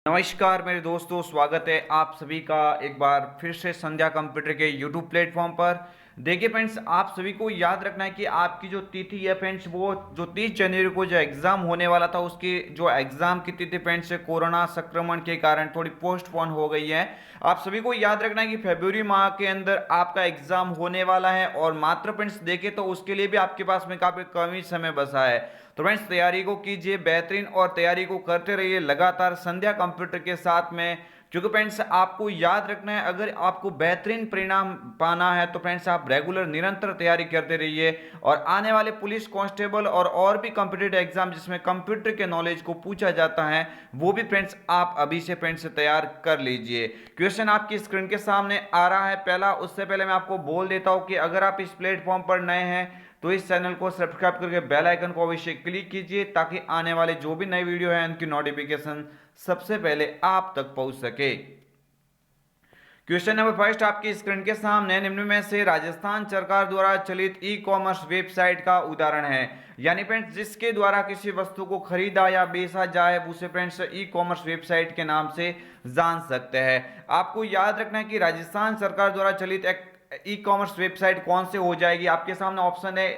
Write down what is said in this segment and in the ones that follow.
नमस्कार मेरे दोस्तों, स्वागत है आप सभी का एक बार फिर से संध्या कंप्यूटर के यूट्यूब प्लेटफॉर्म पर। देखिए फ्रेंड्स, आप सभी को याद रखना है कि आपकी जो तिथि है फ्रेंड्स, वो जो 30 जनवरी को जो एग्ज़ाम होने वाला था, उसकी जो एग्ज़ाम की तिथि फ्रेंड्स कोरोना संक्रमण के कारण थोड़ी पोस्टपोन हो गई है। आप सभी को याद रखना है कि फरवरी माह के अंदर आपका एग्ज़ाम होने वाला है और मात्र फ्रेंड्स देखें तो उसके लिए भी आपके पास में काफ़ी कम ही समय बचा है। तो फ्रेंड्स, तैयारी को कीजिए बेहतरीन और तैयारी को करते रहिए लगातार संध्या कंप्यूटर के साथ में, क्योंकि फ्रेंड्स आपको याद रखना है, अगर आपको बेहतरीन परिणाम पाना है तो फ्रेंड्स आप रेगुलर निरंतर तैयारी करते रहिए। और आने वाले पुलिस कांस्टेबल और भी कॉम्पिटिटिव एग्जाम जिसमें कंप्यूटर के नॉलेज को पूछा जाता है, वो भी फ्रेंड्स आप अभी से फ्रेंड्स तैयार कर लीजिए। क्वेश्चन आपकी स्क्रीन के सामने आ रहा है पहला। उससे पहले मैं आपको बोल देता हूं कि अगर आप इस प्लेटफॉर्म पर नए हैं तो इस चैनल को सब्सक्राइब करके बेल आइकन को अवश्य क्लिक कीजिए, ताकि आने वाले जो भी नए वीडियो हैं उनकी नोटिफिकेशन सबसे पहले आप तक पहुंच सके। क्वेश्चन नंबर फर्स्ट आपकी स्क्रीन के सामने, निम्न में से राजस्थान सरकार द्वारा चलित ई कॉमर्स वेबसाइट का उदाहरण है। यानी फ्रेंड्स, जिसके द्वारा किसी वस्तु को खरीदा या बेचा जाए उसे फ्रेंड्स ई कॉमर्स वेबसाइट के नाम से जान सकते हैं। आपको याद रखना है कि राजस्थान सरकार द्वारा चलित एक ई कॉमर्स वेबसाइट कौन से हो जाएगी। आपके सामने ऑप्शन है,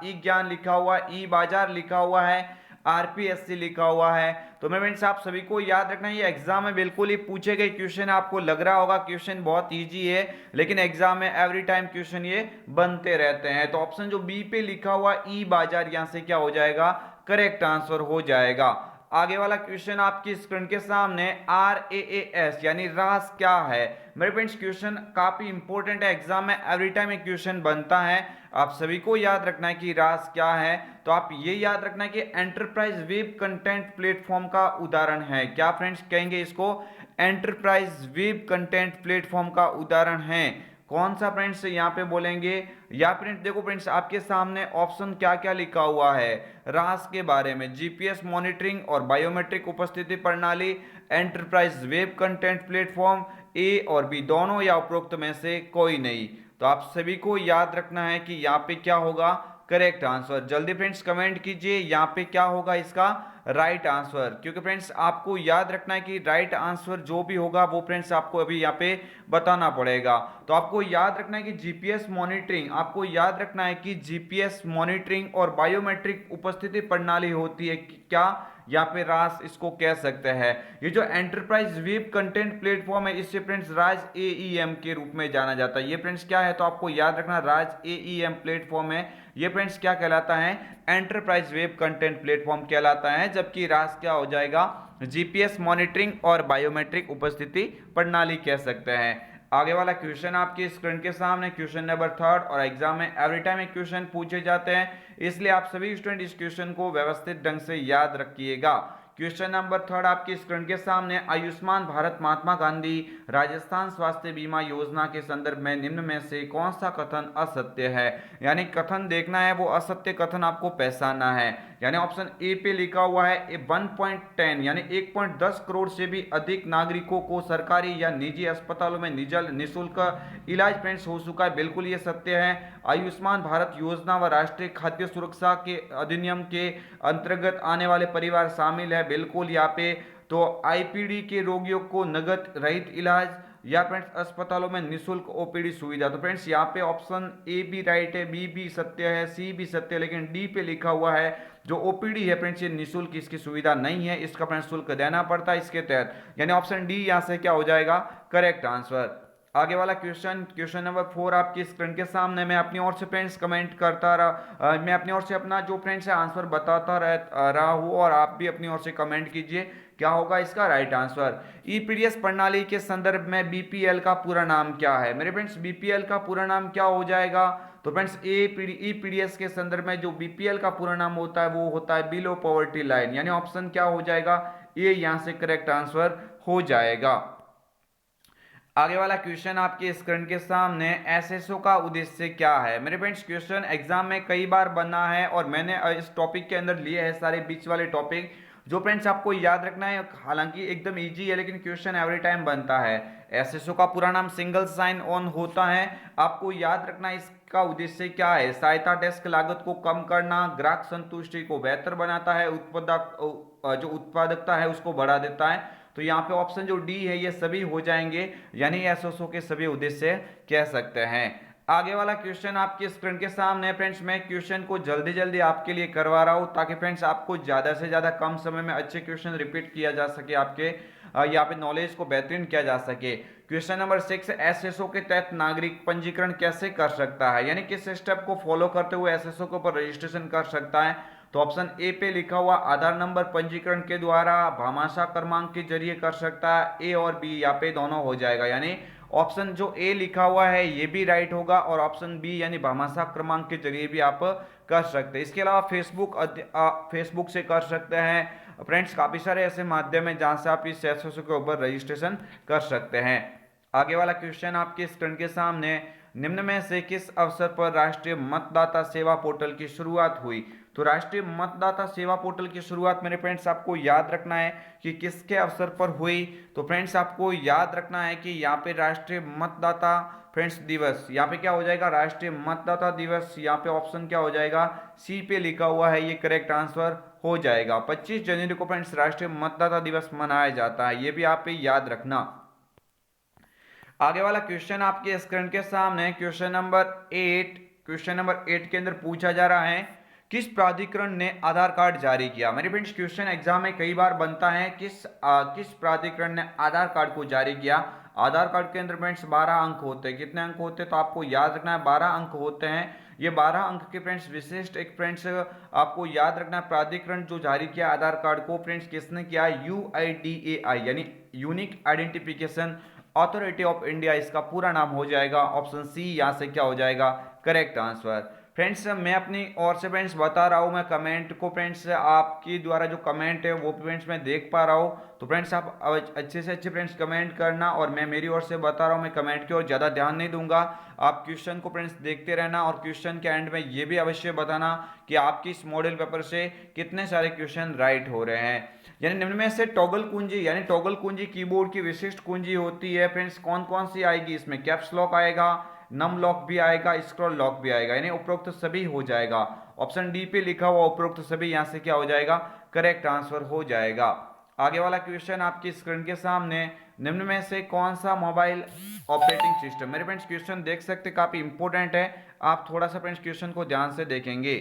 ई ज्ञान लिखा हुआ, ई बाजार लिखा हुआ है, आरपीएससी लिखा हुआ है। तो मैं फ्रेंड्स आप सभी को याद रखना है, ये एग्जाम में बिल्कुल ही पूछे गए क्वेश्चन। आपको लग रहा होगा क्वेश्चन बहुत इजी है, लेकिन एग्जाम में एवरी टाइम क्वेश्चन ये बनते रहते हैं। तो ऑप्शन जो बी पे लिखा हुआ ई बाजार, यहां से क्या हो जाएगा, करेक्ट आंसर हो जाएगा। आगे वाला क्वेश्चन आपकी स्क्रीन के सामने, RAAS यानी रास क्या है। मेरे फ्रेंड्स, क्वेश्चन काफी इंपॉर्टेंट है, एग्जाम में एवरी टाइम एक क्वेश्चन बनता है। आप सभी को याद रखना है कि रास क्या है। तो आप ये याद रखना है कि एंटरप्राइज वेब कंटेंट प्लेटफॉर्म का उदाहरण है। क्या फ्रेंड्स कहेंगे इसको, एंटरप्राइज वेब कंटेंट प्लेटफॉर्म का उदाहरण है। कौन सा फ्रेंड्स यहाँ पे बोलेंगे, या फ्रेंड्स देखो फ्रेंड्स आपके सामने ऑप्शन क्या क्या लिखा हुआ है रास के बारे में, जीपीएस मॉनिटरिंग और बायोमेट्रिक उपस्थिति प्रणाली, एंटरप्राइज वेब कंटेंट प्लेटफॉर्म, ए और बी दोनों या उपरोक्त में से कोई नहीं। तो आप सभी को याद रखना है कि यहाँ पे क्या होगा, करेक्ट आंसर। जल्दी फ्रेंड्स कमेंट कीजिए यहाँ पे क्या होगा इसका राइट आंसर, क्योंकि फ्रेंड्स आपको याद रखना है कि राइट आंसर जो भी होगा वो फ्रेंड्स आपको अभी यहाँ पे बताना पड़ेगा। तो आपको याद रखना है कि जीपीएस मॉनिटरिंग, आपको याद रखना है कि जीपीएस मॉनिटरिंग और बायोमेट्रिक उपस्थिति प्रणाली होती है क्या, यहाँ पे रास इसको कह सकते हैं। ये जो एंटरप्राइज वेब कंटेंट प्लेटफॉर्म है, इससे फ्रेंड्स राज एईएम के रूप में जाना जाता है। ये फ्रेंड्स क्या है, तो आपको याद रखना, राज एईएम प्लेटफॉर्म है। ये फ्रेंड्स क्या कहलाता है, एंटरप्राइज वेब कंटेंट प्लेटफॉर्म कहलाता है। जबकि रास क्या हो जाएगा, जीपीएस मॉनिटरिंग और बायोमेट्रिक उपस्थिति प्रणाली कह सकते हैं। आगे वाला क्वेश्चन आपकी स्क्रीन के सामने, क्वेश्चन नंबर थर्ड, और एग्जाम में एवरी टाइम एक क्वेश्चन पूछे जाते हैं, इसलिए आप सभी स्टूडेंट इस क्वेश्चन को व्यवस्थित ढंग से याद रखिएगा। क्वेश्चन नंबर थर्ड आपकी स्क्रीन के सामने, आयुष्मान भारत महात्मा गांधी राजस्थान स्वास्थ्य बीमा योजना के संदर्भ में निम्न में से कौन सा कथन असत्य है। यानी कथन देखना है, वो असत्य कथन आपको पहचानना है। यानी ऑप्शन ए पे लिखा हुआ है, 1.10 यानी 1.10 करोड़ से भी अधिक नागरिकों को सरकारी या निजी अस्पतालों में निःशुल्क इलाज फ्रेंड्स हो चुका है। बिल्कुल ये सत्य है। आयुष्मान भारत योजना व राष्ट्रीय खाद्य सुरक्षा के अधिनियम के अंतर्गत आने वाले परिवार शामिल है, बिल्कुल यहाँ पे। तो आईपीडी के रोगियों को नगद रहित इलाज या फ्रेंड्स अस्पतालों में निःशुल्क ओपीडी सुविधा। तो फ्रेंड्स यहाँ पे ऑप्शन ए भी राइट है, बी भी सत्य है, सी भी सत्य है, लेकिन डी पे लिखा हुआ है जो ओपीडी है फ्रेंड्स, ये निःशुल्क इसकी सुविधा नहीं है, इसका फ्रेंड्स शुल्क देना पड़ता है इसके तहत। यानी ऑप्शन डी यहाँ से क्या हो जाएगा, करेक्ट आंसर। आगे वाला क्वेश्चन, क्वेश्चन नंबर 4 आपकी स्क्रीन के सामने, मैं अपनी ओर से फ्रेंड्स कमेंट करता रहा, मैं अपनी ओर से अपना जो फ्रेंड्स है आंसर बताता रहा हूँ, और आप भी अपनी ओर से कमेंट कीजिए क्या होगा इसका राइट आंसर। ईपीडीएस प्रणाली के संदर्भ में बीपीएल का पूरा नाम क्या है। मेरे फ्रेंड्स बीपीएल का पूरा नाम क्या हो जाएगा, तो फ्रेंड्स ईपीडीएस के संदर्भ में जो बीपीएल का पूरा नाम होता है वो होता है बिलो पॉवर्टी लाइन। यानी ऑप्शन क्या हो जाएगा, ये यहां से करेक्ट आंसर हो जाएगा। आगे वाला क्वेश्चन आपके स्क्रीन के सामने, एसएसओ का उद्देश्य क्या है। मेरे फ्रेंड्स क्वेश्चन एग्जाम में कई बार बना है, और मैंने इस टॉपिक के अंदर लिए हैं सारे बीच वाले टॉपिक, जो फ्रेंड्स आपको याद रखना है। हालांकि एकदम इजी है, लेकिन क्वेश्चन एवरी टाइम बनता है। एसएसओ का पूरा नाम सिंगल साइन ऑन होता है। आपको याद रखना है इसका उद्देश्य क्या है, सहायता डेस्क लागत को कम करना, ग्राहक संतुष्टि को बेहतर बनाता है, जो उत्पादकता है उसको बढ़ा देता है। तो यहाँ पे ऑप्शन जो डी है ये सभी हो जाएंगे, यानी एसएसओ के सभी उद्देश्य कह सकते हैं। आगे वाला क्वेश्चन आपकी स्क्रीन के सामने फ्रेंड्स, मैं क्वेश्चन को जल्दी जल्दी आपके लिए करवा रहा हूं ताकि फ्रेंड्स आपको ज्यादा से ज्यादा कम समय में अच्छे क्वेश्चन रिपीट किया जा सके, आपके यहाँ पे नॉलेज को बेहतरीन किया जा सके। क्वेश्चन नंबर 6, एसएसओ के तहत नागरिक पंजीकरण कैसे कर सकता है, यानी किस स्टेप को फॉलो करते हुए एसएसओ के ऊपर रजिस्ट्रेशन कर सकता है। तो ऑप्शन ए पे लिखा हुआ आधार नंबर पंजीकरण के द्वारा, भामाशाह क्रमांक के जरिए कर सकता है। ए और बी यहाँ पे दोनों हो जाएगा, यानी ऑप्शन जो ए लिखा हुआ है ये भी राइट होगा और ऑप्शन बी यानी भामाशाह क्रमांक के जरिए भी आप कर सकते हैं। इसके अलावा फेसबुक से कर सकते हैं फ्रेंड्स, काफी सारे ऐसे माध्यम है जहां से आप इस एसएसओ के ऊपर रजिस्ट्रेशन कर सकते हैं। आगे वाला क्वेश्चन आपके स्क्रीन के सामने, निम्न में से किस अवसर पर राष्ट्रीय मतदाता सेवा पोर्टल की शुरुआत हुई। तो राष्ट्रीय मतदाता सेवा पोर्टल की शुरुआत मेरे फ्रेंड्स आपको याद रखना है कि किसके अवसर पर हुई। तो फ्रेंड्स आपको याद रखना है कि यहाँ पे राष्ट्रीय मतदाता फ्रेंड्स दिवस, यहाँ पे क्या हो जाएगा, राष्ट्रीय मतदाता दिवस, यहाँ पे ऑप्शन क्या हो जाएगा, सी पे लिखा हुआ है, ये करेक्ट आंसर हो जाएगा। 25 जनवरी को फ्रेंड्स राष्ट्रीय मतदाता दिवस मनाया जाता है, ये भी आप पे याद रखना। आगे वाला क्वेश्चन आपके स्क्रीन के सामने क्वेश्चन नंबर 8 के अंदर पूछा जा रहा है, किस प्राधिकरण ने आधार कार्ड जारी किया। मेरे फ्रेंड्स क्वेश्चन एग्जाम में कई बार बनता है, किस प्राधिकरण ने आधार कार्ड को जारी किया। आधार कार्ड के अंदर फ्रेंड्स 12 अंक होते हैं, कितने अंक होते हैं तो आपको याद रखना है 12 अंक होते हैं। ये 12 अंक के फ्रेंड्स विशिष्ट एक फ्रेंड्स आपको याद रखना है, प्राधिकरण जो जारी किया आधार कार्ड को फ्रेंड्स किसने किया, UIDAI यानी unique identification authority of India, इसका पूरा नाम हो जाएगा। ऑप्शन सी यहाँ से क्या हो जाएगा, करेक्ट आंसर। फ्रेंड्स मैं अपनी ओर से फ्रेंड्स बता रहा हूँ, मैं कमेंट को फ्रेंड्स आपकी द्वारा जो कमेंट है वो फ्रेंड्स मैं देख पा रहा हूँ, तो फ्रेंड्स आप अच्छे से अच्छे फ्रेंड्स कमेंट करना, और मैं मेरी ओर से बता रहा हूँ, मैं कमेंट की ओर ज़्यादा ध्यान नहीं दूंगा। आप क्वेश्चन को फ्रेंड्स देखते रहना और क्वेश्चन के एंड में ये भी अवश्य बताना कि आपकी इस मॉडल पेपर से कितने सारे क्वेश्चन राइट हो रहे हैं। यानी निम्न में से टॉगल कुंजी, यानी टॉगल कुंजी कीबोर्ड की विशिष्ट कुंजी होती है फ्रेंड्स, कौन कौन सी आएगी इसमें, कैप्स लॉक आएगा, नम लॉक भी आएगा, स्क्रॉल लॉक भी आएगा, यानी उपरोक्त सभी हो जाएगा। ऑप्शन डी पे लिखा हुआ उपरोक्त सभी यहां से क्या हो जाएगा, करेक्ट आंसर हो जाएगा। आगे वाला क्वेश्चन आपकी स्क्रीन के सामने, निम्न में से कौन सा मोबाइल ऑपरेटिंग सिस्टम, मेरे फ्रेंड्स क्वेश्चन देख सकते काफी इंपॉर्टेंट है, आप थोड़ा सा फ्रेंड्स क्वेश्चन को ध्यान से देखेंगे।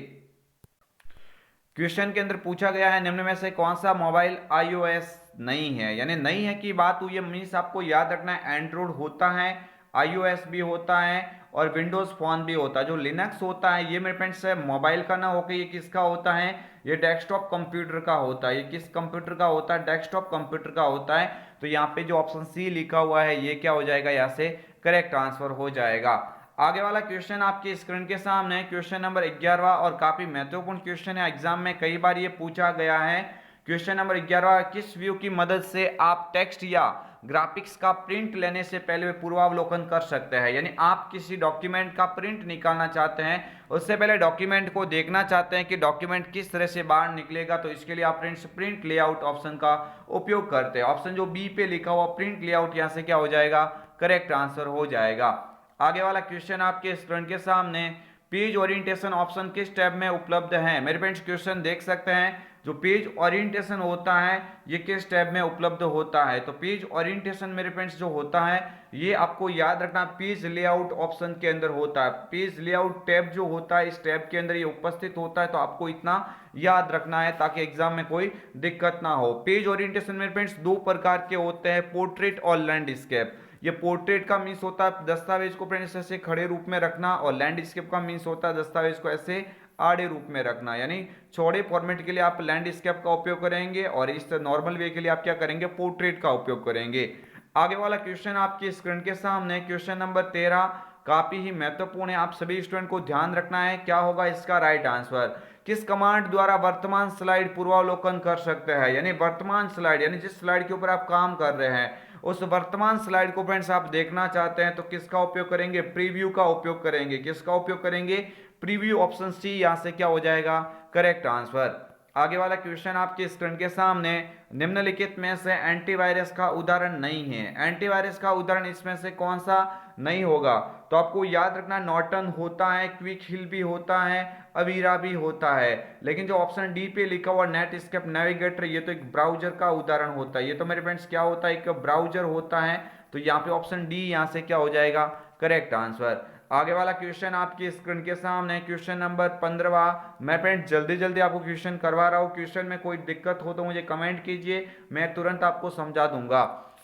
क्वेश्चन के अंदर पूछा गया है निम्न में से कौन सा मोबाइल iOS नहीं है, यानी नहीं है की बात हुई है, मीन्स आपको याद रखना है एंड्रॉइड होता है, iOS भी होता है और विंडोज फोन भी होता है। जो लिनक्स होता है ये मेरे फ्रेंड्स मोबाइल का ना होकर ये किसका होता है, ये डेस्कटॉप कंप्यूटर का होता है। ये किस कंप्यूटर का होता है, डेस्कटॉप कंप्यूटर का होता है। तो यहाँ पे जो ऑप्शन सी लिखा हुआ है ये क्या हो जाएगा, यहाँ से करेक्ट आंसर हो जाएगा। आगे वाला क्वेश्चन आपकी स्क्रीन के सामने क्वेश्चन नंबर 11वां और काफी महत्वपूर्ण क्वेश्चन है, एग्जाम में कई बार ये पूछा गया है। क्वेश्चन नंबर 11, किस व्यू की मदद से आप टेक्स्ट या ग्राफिक्स का प्रिंट लेने से पहले पूर्वावलोकन कर सकते हैं, यानी आप किसी डॉक्यूमेंट का प्रिंट निकालना चाहते हैं, उससे पहले डॉक्यूमेंट को देखना चाहते हैं कि डॉक्यूमेंट किस तरह से बाहर निकलेगा, तो इसके लिए आप फ्रेंड्स प्रिंट लेआउट ऑप्शन का उपयोग करते हैं। ऑप्शन जो बी पे लिखा हुआ प्रिंट लेआउट, यहां से क्या हो जाएगा, करेक्ट आंसर हो जाएगा। आगे वाला क्वेश्चन आपके स्क्रीन के सामने, पेज ओरिएंटेशन ऑप्शन किस टैब में उपलब्ध है। मेरे फ्रेंड्स क्वेश्चन देख सकते हैं, जो पेज ओरिएंटेशन होता है ये किस टैब में उपलब्ध होता है। तो पेज ओरिएंटेशन मेरे फ्रेंड्स जो होता है ये आपको याद रखना पेज लेआउट ऑप्शन के अंदर होता है। पेज लेआउट टैब जो होता है इस टैब के अंदर ये उपस्थित होता है, तो आपको इतना याद रखना है ताकि एग्जाम में कोई दिक्कत ना हो। पेज ओरिएंटेशन मेरे फ्रेंड्स दो प्रकार के होते हैं, पोर्ट्रेट और लैंडस्केप। ये पोर्ट्रेट का मीन्स होता है दस्तावेज को फ्रेंड्स ऐसे खड़े रूप में रखना, और लैंडस्केप का मीन्स होता है दस्तावेज को ऐसे आड़े रूप में रखना, यानी चौड़े फॉर्मेट के लिए आप लैंडस्केप का उपयोग करेंगे और इस नॉर्मल वे के लिए आप क्या करेंगे, पोर्ट्रेट का उपयोग करेंगे। आगे वाला क्वेश्चन आपकी स्क्रीन के सामने क्वेश्चन नंबर 13 काफी ही महत्वपूर्ण है, आप सभी स्टूडेंट को ध्यान रखना है क्या होगा इसका राइट आंसर। किस कमांड द्वारा वर्तमान स्लाइड पूर्वावलोकन कर सकते हैं, यानी वर्तमान स्लाइड यानी जिस स्लाइड के ऊपर आप काम कर रहे हैं उस वर्तमान स्लाइड को फ्रेंड्स आप देखना चाहते हैं तो किसका उपयोग करेंगे, प्रीव्यू का उपयोग करेंगे। किसका उपयोग करेंगे, प्रीव्यू। ऑप्शन सी यहां से क्या हो जाएगा, करेक्ट आंसर। आगे वाला क्वेश्चन आपकी स्क्रीन के सामने, निम्नलिखित में से एंटीवायरस का उदाहरण नहीं है। एंटीवायरस का उदाहरण इसमें से कौन सा नहीं होगा? तो आपको याद रखना, नॉर्टन होता है, क्विक हिल भी होता है, अवीरा भी होता है। लेकिन जो ऑप्शन डी पे लिखा हुआ नेटस्केप नेविगेटर, ये तो एक ब्राउजर का उदाहरण होता है। ये तो मेरे फ्रेंड्स क्या होता है, एक ब्राउजर होता है। तो यहाँ पे ऑप्शन डी यहाँ से क्या हो जाएगा, करेक्ट आंसर। आगे वाला क्वेश्चन आपकी स्क्रीन के सामने, क्वेश्चन नंबर 15। मैं फ्रेंड जल्दी जल्दी आपको क्वेश्चन करवा रहा हूँ। क्वेश्चन में कोई दिक्कत हो तो मुझे कमेंट कीजिए, मैं तुरंत आपको समझा दूंगा।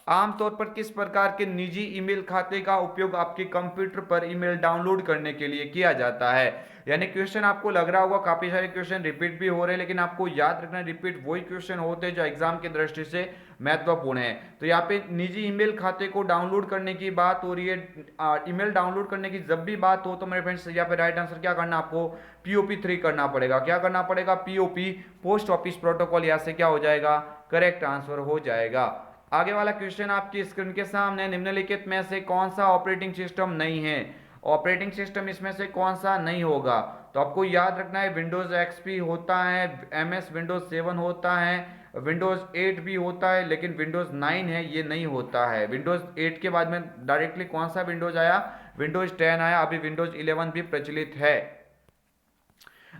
आमतौर पर किस प्रकार के निजी ईमेल खाते का उपयोग आपके कंप्यूटर पर ईमेल डाउनलोड करने के लिए किया जाता है? यानी क्वेश्चन आपको लग रहा होगा काफी सारे क्वेश्चन रिपीट भी हो रहे हैं, लेकिन आपको याद रखना रिपीट वही क्वेश्चन होते हैं जो एग्जाम की दृष्टि से महत्वपूर्ण है। तो यहाँ पे निजी ईमेल खाते को डाउनलोड करने की बात हो रही है। ईमेल डाउनलोड करने की जब भी बात हो तो मेरे फ्रेंड्स यहाँ पे राइट आंसर क्या करना, आपको POP3 करना पड़ेगा। क्या करना पड़ेगा, POP, पोस्ट ऑफिस प्रोटोकॉल। यहाँ से क्या हो जाएगा, करेक्ट आंसर हो जाएगा। आगे वाला क्वेश्चन आपकी स्क्रीन के सामने, निम्नलिखित में से कौन सा ऑपरेटिंग सिस्टम नहीं है? ऑपरेटिंग सिस्टम इसमें से कौन सा नहीं होगा? तो आपको याद रखना है, विंडोज XP होता है, MS विंडोज 7 होता है, विंडोज 8 भी होता है, लेकिन विंडोज 9 है ये नहीं होता है। विंडोज 8 के बाद में डायरेक्टली कौन सा विंडोज आया, विंडोज 10 आया। अभी विंडोज 11 भी प्रचलित है।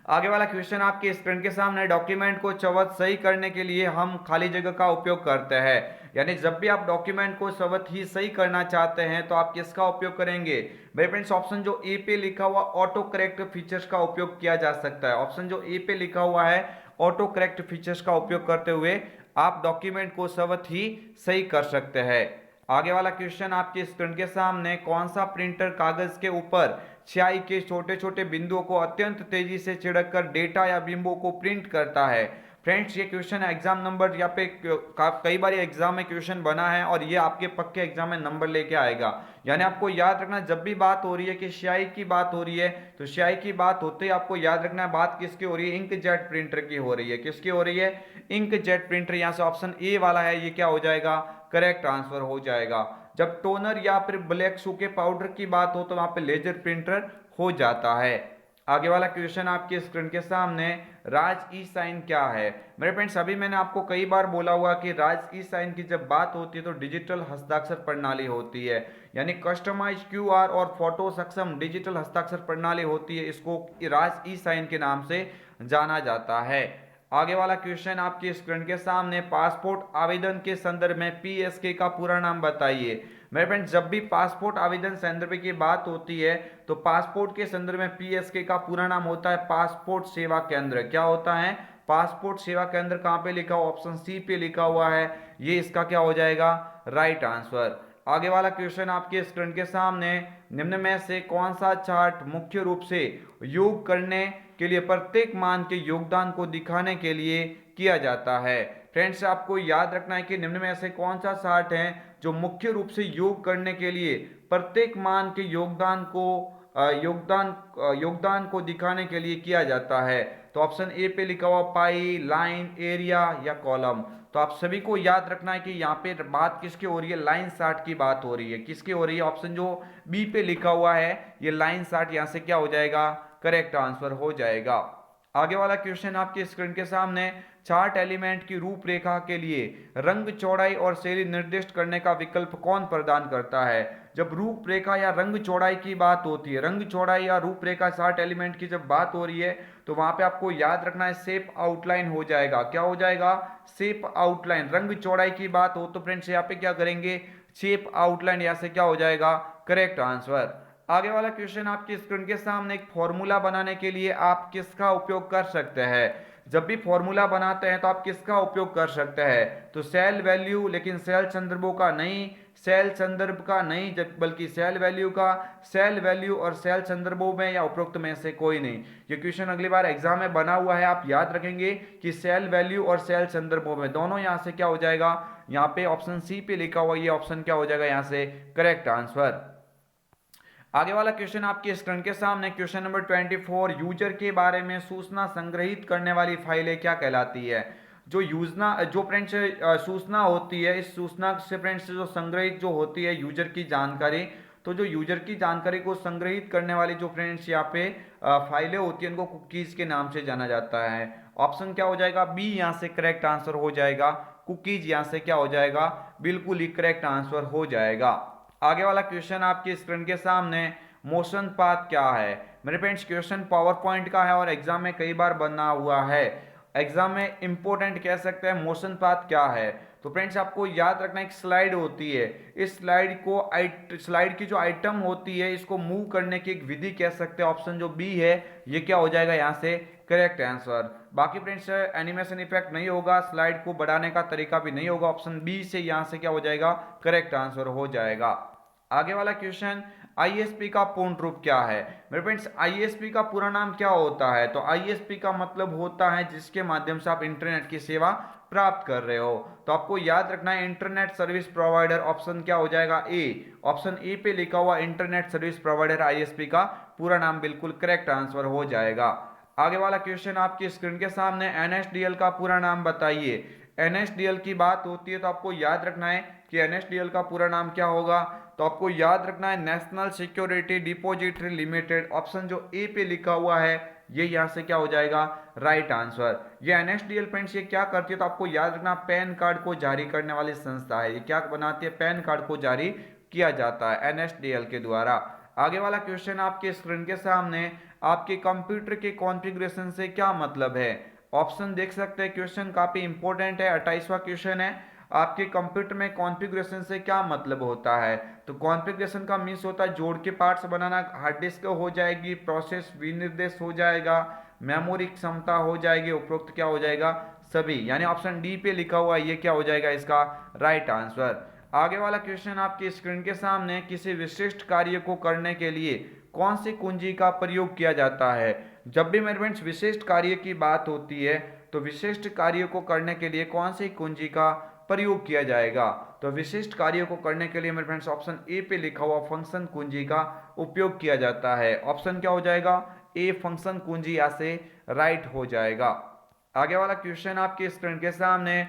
आगे वाला क्वेश्चन आपके स्क्रीन के सामने, डॉक्यूमेंट को स्वतः सही करने के लिए हम खाली जगह का उपयोग करते हैं। यानी जब भी आप डॉक्यूमेंट को स्वतः ही सही करना चाहते हैं तो आप किसका उपयोग करेंगे? मेरे फ्रेंड्स ऑप्शन जो ए पे लिखा हुआ ऑटो करेक्ट फीचर्स का उपयोग किया जा सकता है। ऑप्शन जो ए पे लिखा हुआ है ऑटो करेक्ट फीचर्स का उपयोग करते हुए आप डॉक्यूमेंट को स्वतः ही सही कर सकते हैं। आगे वाला क्वेश्चन आपके स्क्रीन के सामने, कौन सा प्रिंटर कागज के ऊपर स्याही के छोटे छोटे बिंदुओं को अत्यंत तेजी से छिड़ककर डेटा या बिंबों को प्रिंट करता है? फ्रेंड्स ये क्वेश्चन एग्जाम नंबर यहाँ पे कई बार एग्जाम में क्वेश्चन बना है और ये आपके पक्के एग्जाम में नंबर लेके आएगा। यानी आपको याद रखना, जब भी बात हो रही है कि स्याही की बात हो रही है तो स्याही की बात होते ही आपको याद रखना है बात किसकी हो रही है, इंकजेट प्रिंटर की हो रही है। किसकी हो रही है, इंकजेट प्रिंटर। यहाँ से ऑप्शन ए वाला है ये क्या हो जाएगा, करेक्ट आंसर हो जाएगा। जब टोनर या फिर ब्लैक सूखे पाउडर की बात हो तो वहां पे लेजर प्रिंटर हो जाता है। आगे वाला क्वेश्चन आपके स्क्रीन के सामने, राज ई साइन क्या है? मेरे फ्रेंड्स अभी मैंने आपको कई बार बोला हुआ कि राज ई साइन की जब बात होती है तो डिजिटल हस्ताक्षर प्रणाली होती है। यानी कस्टमाइज QR और फोटो सक्षम डिजिटल हस्ताक्षर प्रणाली होती है, इसको राज ई साइन के नाम से जाना जाता है। आगे वाला क्वेश्चन आपकी स्क्रीन के सामने, पासपोर्ट आवेदन के संदर्भ में PSK का पूरा नाम बताइए। मेरे फ्रेंड जब भी पासपोर्ट आवेदन संदर्भ की बात होती है तो पासपोर्ट के संदर्भ में PSK का पूरा नाम होता है पासपोर्ट सेवा केंद्र। क्या होता है, पासपोर्ट सेवा केंद्र। कहाँ पे लिखा हुआ, ऑप्शन सी पे लिखा हुआ है, ये इसका क्या हो जाएगा, राइट आंसर। आगे वाला क्वेश्चन आपके स्क्रीन के सामने, निम्न में से कौन सा चार्ट मुख्य रूप से योग करने के लिए प्रत्येक मान के योगदान को दिखाने के लिए किया जाता है? फ्रेंड्स आपको याद रखना है कि निम्न में से कौन सा चार्ट है जो मुख्य रूप से योग करने के लिए प्रत्येक मान के योगदान को दिखाने के लिए किया जाता है। तो ऑप्शन ए पे लिखा हुआ पाई, लाइन, एरिया या कॉलम। तो आप सभी को याद रखना है कि यहाँ पे बात किसकी हो रही है, लाइन चार्ट की बात हो रही है। किसकी हो रही है, ऑप्शन जो बी पे लिखा हुआ है ये लाइन चार्ट, यहाँ से क्या हो जाएगा, करेक्ट आंसर हो जाएगा। आगे वाला क्वेश्चन आपकी स्क्रीन के सामने, चार्ट एलिमेंट की रूपरेखा के लिए रंग, चौड़ाई और शैली निर्दिष्ट करने का विकल्प कौन प्रदान करता है? जब रूपरेखा या रंग चौड़ाई की बात होती है, रंग चौड़ाई या रूपरेखा चार्ट एलिमेंट की जब बात हो रही है तो वहां पे आपको याद रखना है शेप आउटलाइन हो जाएगा। क्या हो जाएगा, शेप आउटलाइन। रंग चौड़ाई की बात हो तो फ्रेंड्स यहाँ पे क्या करेंगे, शेप आउटलाइन, यहाँ से क्या हो जाएगा, करेक्ट आंसर। आगे वाला क्वेश्चन आपकी स्क्रीन के सामने, एक फॉर्मूला बनाने के लिए आप किसका उपयोग कर सकते हैं? जब भी फॉर्मूला बनाते हैं तो आप किसका उपयोग कर सकते हैं? तो सेल वैल्यू, लेकिन सेल संदर्भों का नहीं, सेल संदर्भ का नहीं, बल्कि सेल वैल्यू का। सेल वैल्यू और सेल संदर्भों में या उपरोक्त में से कोई नहीं। ये क्वेश्चन अगली बार एग्जाम में बना हुआ है, आप याद रखेंगे कि सेल वैल्यू और सेल संदर्भों में दोनों, यहाँ से क्या हो जाएगा, यहाँ पे ऑप्शन सी पे लिखा हुआ ये ऑप्शन क्या हो जाएगा, यहाँ से करेक्ट आंसर। आगे वाला क्वेश्चन आपके स्क्रीन के सामने, क्वेश्चन नंबर 24, यूजर के बारे में सूचना संग्रहित करने वाली फाइलें क्या कहलाती है? जो फ्रेंड्स सूचना होती है, इस सूचना से फ्रेंड्स जो संग्रहित जो होती है यूजर की जानकारी, तो जो यूजर की जानकारी को संग्रहित करने वाली जो फ्रेंड्स यहाँ पे फाइलें होती है उनको कुकीज के नाम से जाना जाता है। ऑप्शन क्या हो जाएगा, बी यहाँ से करेक्ट आंसर हो जाएगा। कुकीज यहाँ से क्या हो जाएगा, बिल्कुल ही करेक्ट आंसर हो जाएगा। आगे वाला क्वेश्चन आपकी स्क्रीन के सामने, मोशन पाथ क्या है। मेरे फ्रेंड्स क्वेश्चन पावर पॉइंट का है और एग्जाम में कई बार बना हुआ है, एग्जाम में इंपॉर्टेंट कह सकते हैं। मोशन पाथ क्या है, तो फ्रेंड्स आपको याद रखना, एक स्लाइड होती है, इस स्लाइड की जो आइटम होती है इसको मूव करने की एक विधि कह सकते हैं। ऑप्शन जो बी है ये क्या हो जाएगा यहाँ से करेक्ट आंसर। बाकी फ्रेंड्स एनिमेशन इफेक्ट नहीं होगा, स्लाइड को बढ़ाने का तरीका भी नहीं होगा, ऑप्शन बी से यहाँ से क्या हो जाएगा करेक्ट आंसर हो जाएगा। आगे वाला क्वेश्चन, आईएसपी का पूर्ण रूप क्या है। मेरे फ्रेंड्स आईएसपी का पूरा नाम क्या होता है, तो आईएसपी का मतलब होता है जिसके माध्यम से आप इंटरनेट की सेवा प्राप्त कर रहे हो। तो आपको याद रखना है इंटरनेट सर्विस प्रोवाइडर, ऑप्शन क्या हो जाएगा ए। ऑप्शन ए पे लिखा हुआ इंटरनेट सर्विस प्रोवाइडर आईएसपी का पूरा नाम बिल्कुल करेक्ट आंसर हो जाएगा। आगे वाला क्वेश्चन आपकी स्क्रीन के सामने, एनएसडीएल का पूरा नाम बताइए। एनएसडीएल की बात होती है तो आपको याद रखना है कि एनएसडीएल का पूरा नाम क्या होगा, तो आपको याद रखना है national security depository limited. Option जो ए पे लिखा हुआ है ये यहाँ से क्या हो जाएगा राइट आंसर। ये एनएसडीएल फ्रेंड्स ये क्या करती है, तो आपको याद रखना पैन कार्ड को जारी करने वाली संस्था है। ये क्या बनाती है, पैन कार्ड को जारी किया जाता है एनएसडीएल के द्वारा। आगे वाला क्वेश्चन आपके स्क्रीन के सामने, आपके कंप्यूटर के कॉन्फ़िगरेशन से क्या मतलब है। ऑप्शन देख सकते हैं, क्वेश्चन काफी इंपॉर्टेंट है, 28वां क्वेश्चन है। आपके कंप्यूटर में कॉन्फ़िगरेशन से क्या मतलब होता है, तो कॉन्फ़िगरेशन का मीन्स होता है जोड़ के पार्ट्स बनाना। हार्ड डिस्क हो जाएगी, प्रोसेस विनिर्देश हो जाएगा, मेमोरी क्षमता हो जाएगी, उपरोक्त क्या हो जाएगा सभी, यानी ऑप्शन डी पे लिखा हुआ ये क्या हो जाएगा इसका राइट आंसर। आगे वाला क्वेश्चन आपकी स्क्रीन के सामने, किसी विशिष्ट कार्य को करने के लिए कौन सी कुंजी का प्रयोग किया जाता है। जब भी मेरे फ्रेंड्स विशिष्ट कार्य की बात होती है तो विशिष्ट कार्य को करने के लिए कौन सी कुंजी का प्रयोग किया जाएगा, तो विशिष्ट कार्य को करने के लिए मेरे फ्रेंड्स ऑप्शन ए पे लिखा हुआ फंक्शन कुंजी का उपयोग किया जाता है। ऑप्शन क्या हो जाएगा ए, फंक्शन कुंजी यहाँ से राइट हो जाएगा। आगे वाला क्वेश्चन आपके स्क्रीन के सामने,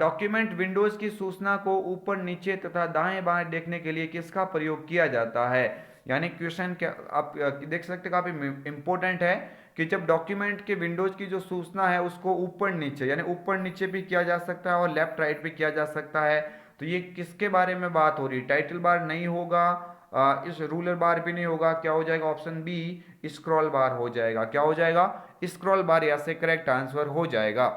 डॉक्यूमेंट विंडोज की सूचना को ऊपर नीचे तथा दाएं बाएं देखने के लिए किसका प्रयोग किया जाता है। यानी क्वेश्चन क्या आप देख सकते हैं काफी इंपॉर्टेंट है कि जब डॉक्यूमेंट के विंडोज की जो सूचना है उसको ऊपर नीचे, यानी ऊपर नीचे भी किया जा सकता है और लेफ्ट राइट भी किया जा सकता है, तो ये किसके बारे में बात हो रही है। टाइटल बार नहीं होगा, इस रूलर बार भी नहीं होगा, क्या हो जाएगा ऑप्शन बी स्क्रॉल बार हो जाएगा। क्या हो जाएगा स्क्रॉल बार, यहाँ से करेक्ट आंसर हो जाएगा।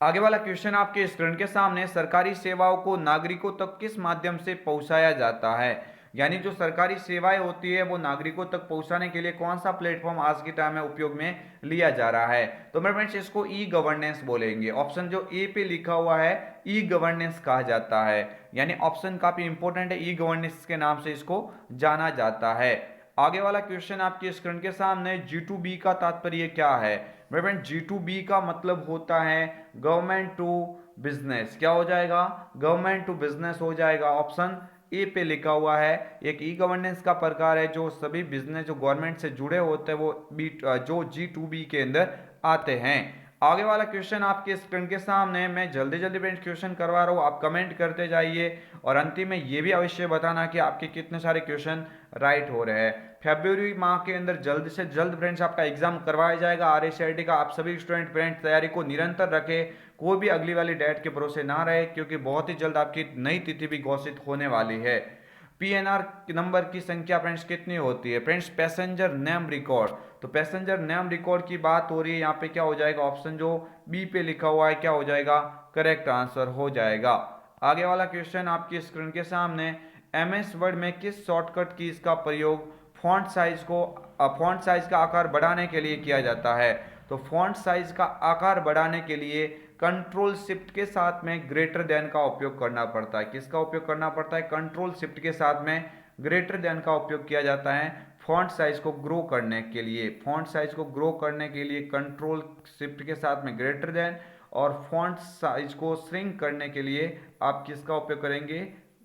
आगे वाला क्वेश्चन आपके स्क्रीन के सामने, सरकारी सेवाओं को नागरिकों तक किस माध्यम से पहुंचाया जाता है। यानी जो सरकारी सेवाएं होती है वो नागरिकों तक पहुंचाने के लिए कौन सा प्लेटफॉर्म आज के टाइम में उपयोग में लिया जा रहा है, तो मेरे फ्रेंड्स इसको ई गवर्नेंस बोलेंगे। ऑप्शन जो ए पे लिखा हुआ है ई गवर्नेंस कहा जाता है, यानी ऑप्शन काफी इंपॉर्टेंट है, ई गवर्नेंस के नाम से इसको जाना जाता है। आगे वाला क्वेश्चन आपके स्क्रीन के सामने, G2B का तात्पर्य क्या है। मेरे फ्रेंड G2B का मतलब होता है गवर्नमेंट टू बिजनेस। क्या हो जाएगा गवर्नमेंट टू बिजनेस हो जाएगा। ऑप्शन ए पे लिखा हुआ है, एक ई गवर्नेंस का प्रकार है जो सभी बिजनेस जो गवर्नमेंट से जुड़े होते हैं वो जो G2B के अंदर आते हैं। आगे वाला क्वेश्चन आपके स्क्रीन के सामने, मैं जल्दी जल्दी फ्रेंड्स क्वेश्चन करवा रहा हूँ, आप कमेंट करते जाइए और अंतिम में ये भी अवश्य बताना कि आपके कितने सारे क्वेश्चन राइट हो रहे हैं। फरवरी माह के अंदर जल्द से जल्द फ्रेंड्स आपका एग्जाम करवाया जाएगा RSIT का। आप सभी स्टूडेंट फ्रेंड्स तैयारी को निरंतर रखें, कोई भी अगली वाली डेट के भरोसे ना रहे, क्योंकि बहुत ही जल्द आपकी नई तिथि भी घोषित होने वाली है। पीएनआर नंबर की संख्या फ्रेंड्स कितनी होती है, फ्रेंड्स पैसेंजर नेम रिकॉर्ड, तो पैसेंजर नेम रिकॉर्ड की बात हो रही है, यहाँ पे क्या हो जाएगा ऑप्शन जो बी पे लिखा हुआ है क्या हो जाएगा करेक्ट आंसर हो जाएगा। आगे वाला क्वेश्चन आपकी स्क्रीन के सामने, MS वर्ड में किस शॉर्टकट की इसका प्रयोग फॉन्ट साइज का आकार बढ़ाने के लिए किया जाता है, तो फॉन्ट साइज का आकार बढ़ाने के लिए कंट्रोल शिफ्ट के साथ में ग्रेटर देन का उपयोग करना पड़ता है। किसका उपयोग करना पड़ता है, कंट्रोल शिफ्ट के साथ में ग्रेटर देन का उपयोग किया जाता है फॉन्ट साइज को ग्रो करने के लिए। फॉन्ट साइज को ग्रो करने के लिए कंट्रोल शिफ्ट के साथ में ग्रेटर देन, और फॉन्ट साइज को श्रिंक करने के लिए आप किसका उपयोग करेंगे,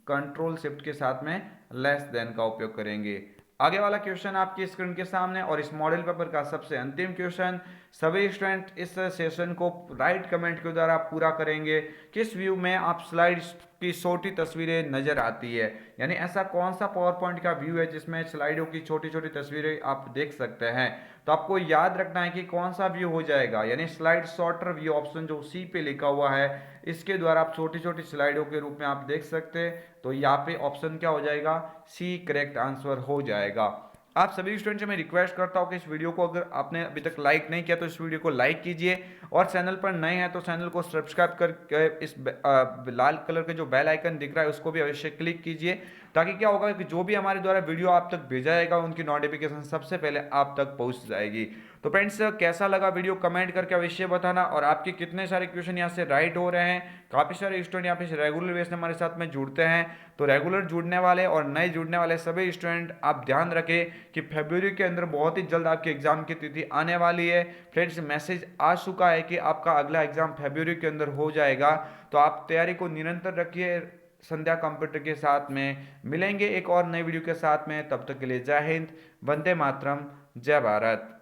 कंट्रोल शिफ्ट के साथ में लेस देन का उपयोग करेंगे। आगे वाला क्वेश्चन आपकी स्क्रीन के सामने और इस मॉडल पेपर का सबसे अंतिम क्वेश्चन, सभी स्टूडेंट इस सेशन को राइट कमेंट के द्वारा पूरा करेंगे। किस व्यू में आप स्लाइड की छोटी तस्वीरें नजर आती है। यानी ऐसा कौन सा पावर पॉइंट का व्यू है जिसमें स्लाइडों की छोटी छोटी तस्वीरें आप देख सकते हैं। तो आपको याद रखना है कि कौन सा व्यू हो जाएगा, यानी स्लाइड शॉर्टर व्यू ऑप्शन जो सी पे लिखा हुआ है, इसके द्वारा आप छोटी छोटी स्लाइडों के रूप में आप देख सकते हैं। तो यहाँ पे ऑप्शन क्या हो जाएगा, सी करेक्ट आंसर हो जाएगा। आप सभी स्टूडेंट से मैं रिक्वेस्ट करता हूँ कि इस वीडियो को अगर आपने अभी तक लाइक नहीं किया तो इस वीडियो को लाइक कीजिए, और चैनल पर नए हैं तो चैनल को सब्सक्राइब करके इस लाल कलर के जो बेल आइकन दिख रहा है उसको भी अवश्य क्लिक कीजिए, ताकि क्या होगा कि जो भी हमारे द्वारा वीडियो आप तक भेजा जाएगा उनकी नोटिफिकेशन सबसे पहले आप तक पहुंच जाएगी। तो फ्रेंड्स, कैसा लगा वीडियो कमेंट करके अवश्य बताना, और आपके कितने सारे क्वेश्चन यहाँ से राइट हो रहे हैं। काफ़ी सारे स्टूडेंट यहाँ पे रेगुलर बेस हमारे साथ में जुड़ते हैं, तो रेगुलर जुड़ने वाले और नए जुड़ने वाले सभी स्टूडेंट आप ध्यान रखें कि फरवरी के अंदर बहुत ही जल्द आपके एग्जाम की तिथि आने वाली है। फ्रेंड्स, मैसेज आ चुका है कि आपका अगला एग्जाम फरवरी के अंदर हो जाएगा, तो आप तैयारी को निरंतर रखिए। संध्या कंप्यूटर के साथ में मिलेंगे एक और नई वीडियो के साथ में, तब तक के लिए जय हिंद, वंदे मातरम, जय भारत।